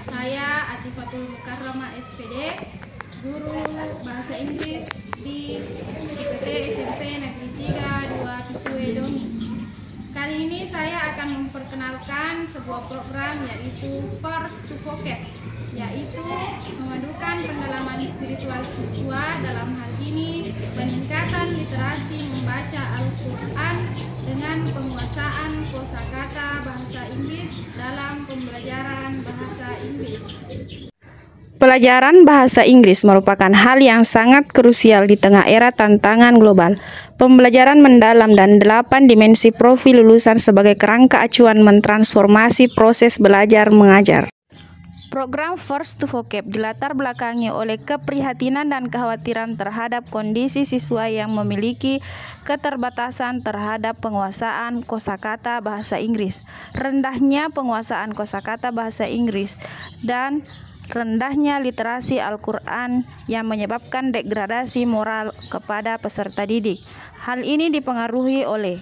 Saya Atifatul Mukarramah SPD, guru bahasa Inggris di IPT SMP Negeri 3 2 Pitue Dongi. Kali ini saya akan memperkenalkan sebuah program yaitu First to Vocab, yaitu memadukan pendalaman spiritual siswa, dalam hal ini peningkatan literasi membaca Al-Quran dengan penguasaan kosakata bahasa Inggris dalam pembelajaran bahasa Inggris. Pelajaran bahasa Inggris merupakan hal yang sangat krusial di tengah era tantangan global. Pembelajaran mendalam dan 8 dimensi profil lulusan sebagai kerangka acuan mentransformasi proses belajar mengajar. Program First to Vocab dilatar belakangi oleh keprihatinan dan kekhawatiran terhadap kondisi siswa yang memiliki keterbatasan terhadap penguasaan kosakata bahasa Inggris, rendahnya penguasaan kosakata bahasa Inggris, dan rendahnya literasi Al-Quran yang menyebabkan degradasi moral kepada peserta didik. Hal ini dipengaruhi oleh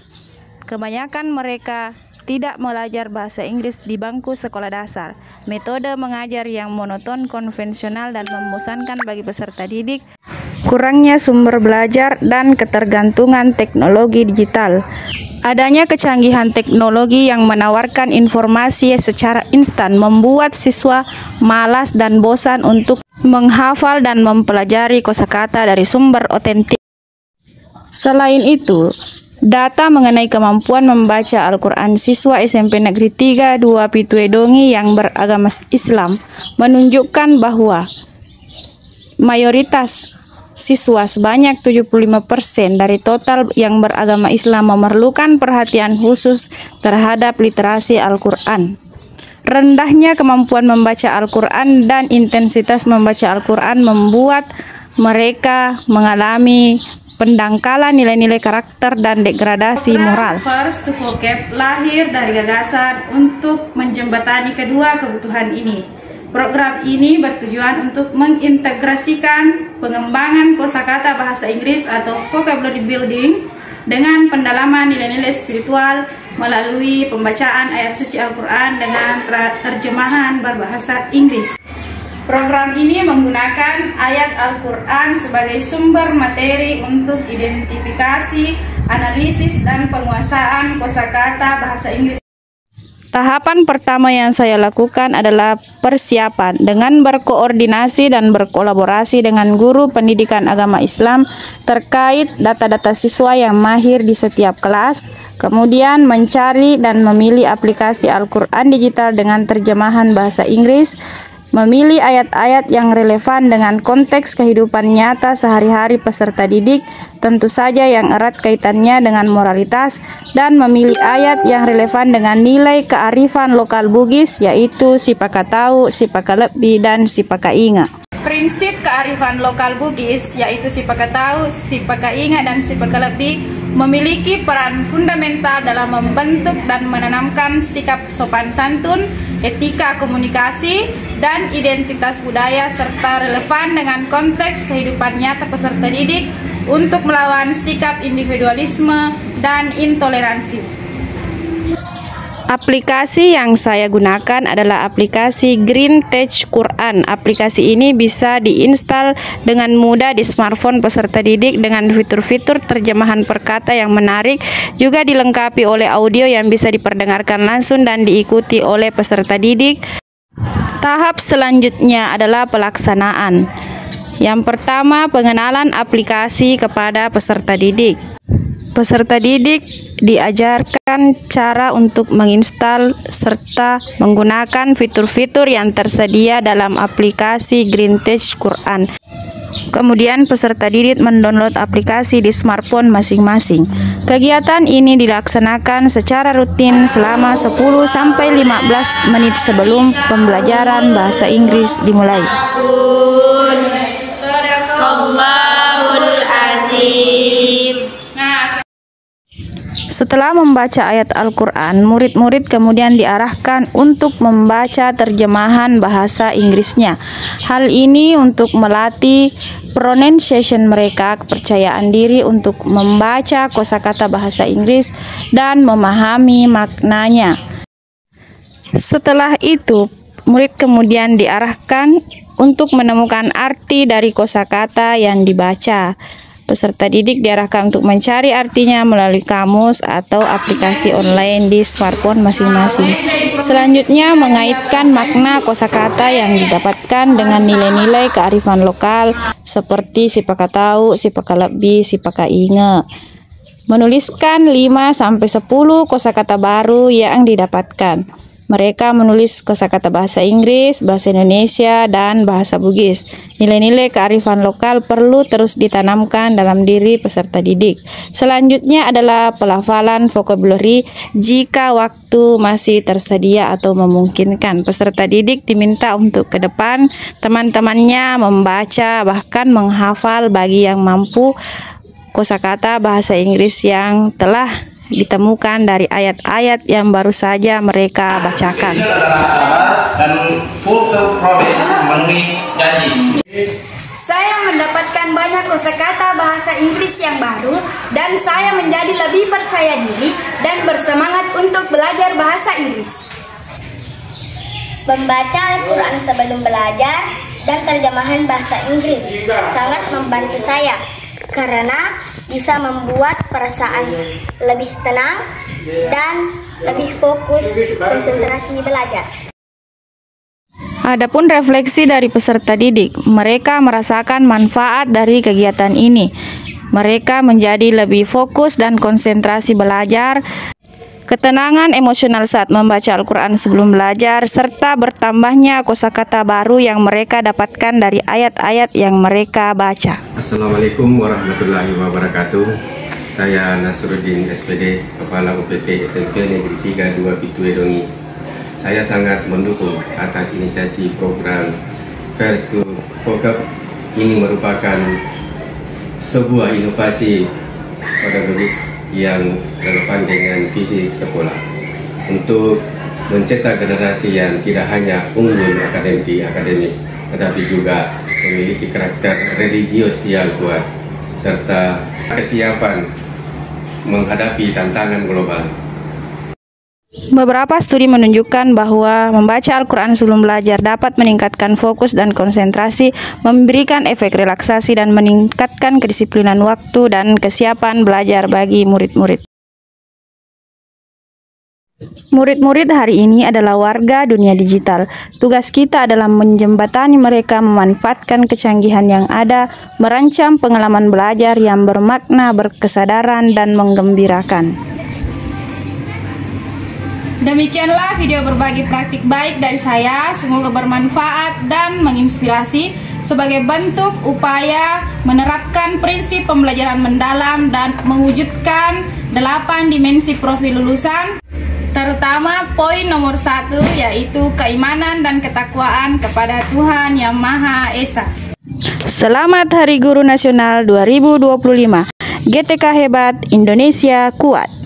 kebanyakan mereka tidak belajar bahasa Inggris di bangku sekolah dasar, metode mengajar yang monoton, konvensional, dan membosankan bagi peserta didik, kurangnya sumber belajar, dan ketergantungan teknologi digital. Adanya kecanggihan teknologi yang menawarkan informasi secara instan membuat siswa malas dan bosan untuk menghafal dan mempelajari kosakata dari sumber otentik. Selain itu, data mengenai kemampuan membaca Al-Quran siswa SMP Negeri 3 2 Pitue Dongi yang beragama Islam menunjukkan bahwa mayoritas siswa sebanyak 75% dari total yang beragama Islam memerlukan perhatian khusus terhadap literasi Al-Quran. Rendahnya kemampuan membaca Al-Quran dan intensitas membaca Al-Quran membuat mereka mengalami pendangkalan nilai-nilai karakter dan degradasi moral. First to Vocab lahir dari gagasan untuk menjembatani kedua kebutuhan ini. Program ini bertujuan untuk mengintegrasikan pengembangan kosakata bahasa Inggris atau vocabulary building dengan pendalaman nilai-nilai spiritual melalui pembacaan ayat suci Al-Quran dengan terjemahan berbahasa Inggris. Program ini menggunakan ayat Al-Quran sebagai sumber materi untuk identifikasi, analisis, dan penguasaan kosakata bahasa Inggris. Tahapan pertama yang saya lakukan adalah persiapan dengan berkoordinasi dan berkolaborasi dengan guru pendidikan agama Islam terkait data-data siswa yang mahir di setiap kelas, kemudian mencari dan memilih aplikasi Al-Quran digital dengan terjemahan bahasa Inggris, memilih ayat-ayat yang relevan dengan konteks kehidupan nyata sehari-hari peserta didik, tentu saja yang erat kaitannya dengan moralitas, dan memilih ayat yang relevan dengan nilai kearifan lokal Bugis, yaitu Sipakatau, Sipakalebi, dan Sipakainga. Prinsip kearifan lokal Bugis, yaitu Sipakatau, Sipakainga, dan Sipakalebi, memiliki peran fundamental dalam membentuk dan menanamkan sikap sopan santun, etika komunikasi, dan identitas budaya serta relevan dengan konteks kehidupan nyata peserta didik untuk melawan sikap individualisme dan intoleransi. Aplikasi yang saya gunakan adalah aplikasi Green Teach Quran. Aplikasi ini bisa diinstal dengan mudah di smartphone peserta didik dengan fitur-fitur terjemahan perkata yang menarik, juga dilengkapi oleh audio yang bisa diperdengarkan langsung dan diikuti oleh peserta didik. Tahap selanjutnya adalah pelaksanaan. Yang pertama, pengenalan aplikasi kepada peserta didik. Peserta didik diajarkan cara untuk menginstal serta menggunakan fitur-fitur yang tersedia dalam aplikasi Green Teach Quran. Kemudian peserta didik mendownload aplikasi di smartphone masing-masing. Kegiatan ini dilaksanakan secara rutin selama 10-15 menit sebelum pembelajaran bahasa Inggris dimulai. Setelah membaca ayat Al-Quran, murid-murid kemudian diarahkan untuk membaca terjemahan bahasa Inggrisnya. Hal ini untuk melatih pronunciation mereka, kepercayaan diri untuk membaca kosakata bahasa Inggris dan memahami maknanya. Setelah itu, murid kemudian diarahkan untuk menemukan arti dari kosakata yang dibaca. Peserta didik diarahkan untuk mencari artinya melalui kamus atau aplikasi online di smartphone masing-masing. Selanjutnya, mengaitkan makna kosakata yang didapatkan dengan nilai-nilai kearifan lokal seperti sipaka tahu, sipaka lebih, sipaka inge. Menuliskan 5-10 kosakata baru yang didapatkan. Mereka menulis kosakata bahasa Inggris, bahasa Indonesia, dan bahasa Bugis. Nilai-nilai kearifan lokal perlu terus ditanamkan dalam diri peserta didik. Selanjutnya adalah pelafalan vocabulary jika waktu masih tersedia atau memungkinkan. Peserta didik diminta untuk ke depan teman-temannya membaca bahkan menghafal bagi yang mampu kosakata bahasa Inggris yang telah ditemukan dari ayat-ayat yang baru saja mereka bacakan. Dan fulfill promise, memenuhi janji. Saya mendapatkan banyak kosakata bahasa Inggris yang baru dan saya menjadi lebih percaya diri dan bersemangat untuk belajar bahasa Inggris. Membaca Al-Quran sebelum belajar dan terjemahan bahasa Inggris sangat membantu saya karena bisa membuat perasaan lebih tenang dan lebih fokus konsentrasi belajar. Adapun refleksi dari peserta didik, mereka merasakan manfaat dari kegiatan ini. Mereka menjadi lebih fokus dan konsentrasi belajar, ketenangan emosional saat membaca Al-Quran sebelum belajar, serta bertambahnya kosakata baru yang mereka dapatkan dari ayat-ayat yang mereka baca. Assalamualaikum warahmatullahi wabarakatuh. Saya Nasruddin SPD, Kepala UPT SMP Negeri 3 2 Pitu Edongi. Saya sangat mendukung atas inisiasi program First to Vocab. Ini merupakan sebuah inovasi pedagogis yang relevan dengan visi sekolah untuk mencetak generasi yang tidak hanya unggul akademik, tetapi juga memiliki karakter religius yang kuat serta kesiapan menghadapi tantangan global. Beberapa studi menunjukkan bahwa membaca Al-Quran sebelum belajar dapat meningkatkan fokus dan konsentrasi, memberikan efek relaksasi, dan meningkatkan kedisiplinan waktu dan kesiapan belajar bagi murid-murid. Murid-murid hari ini adalah warga dunia digital. Tugas kita adalah menjembatani mereka memanfaatkan kecanggihan yang ada, merancang pengalaman belajar yang bermakna, berkesadaran, dan menggembirakan. Demikianlah video berbagi praktik baik dari saya, semoga bermanfaat dan menginspirasi sebagai bentuk upaya menerapkan prinsip pembelajaran mendalam dan mewujudkan 8 dimensi profil lulusan, terutama poin nomor 1 yaitu keimanan dan ketakwaan kepada Tuhan Yang Maha Esa. Selamat Hari Guru Nasional 2025. GTK hebat, Indonesia kuat.